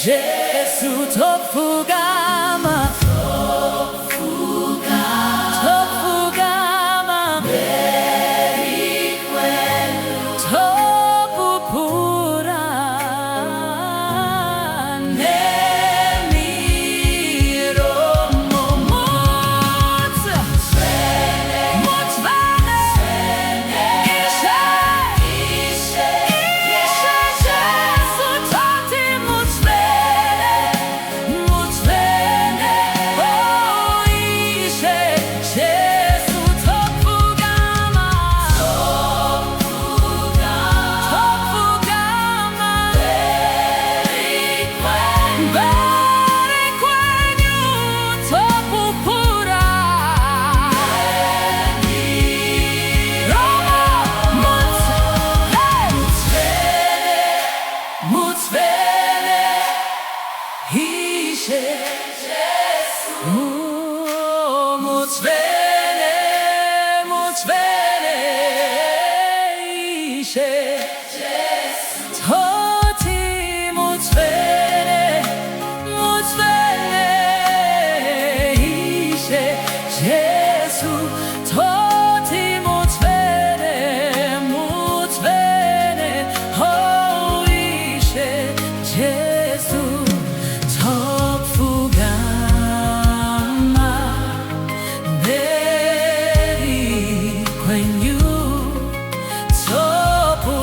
Jesu tofugama, tofugama, beri kwenu, topupura, nemiromo Mutsvene, Mutsvene, Ishe, Ishe Jesu toti Mutsvene, Mutsvene, oh Ishe Jesu tofugama, tofugama, beri kwenu, topupura, Mutsvene, Ishe Jesu, Mutsvene, Mutsvene, Ishe Jesu, toti Mutsvene, Mutsvene, Ishe Jesu, toti Mutsvene, Mutsvene, oh Ishe Jesu, topfugama, beri kwenu,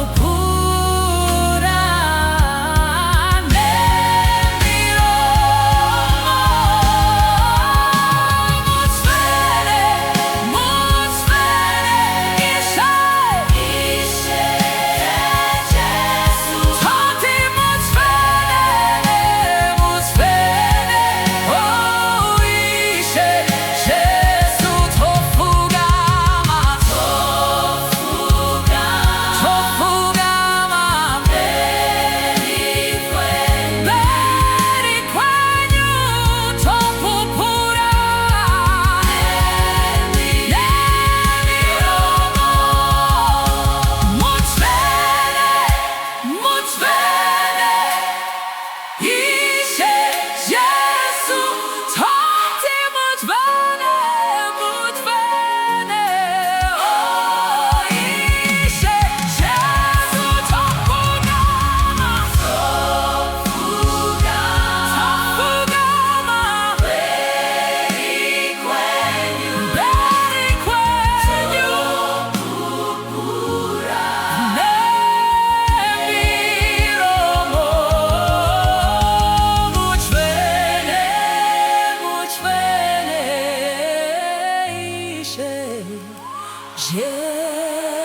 topupura, nemiromo Mutsvene, Mutsvene, Ishe Jesu, toti Mutsvene, Mutsvene, oh Ishe Jesu, tofugama, tofugama, beri kwenu, topupura, nemiromo Mutsvene, Mutsvene, Ishe Jesu, toti Mutsvene, Mutsvene, oh Ishe Jesu, tofugama, tofugama, beri kwenu, topupura, nemiromo Mutsvene, Mutsvene, Ishe Jesu.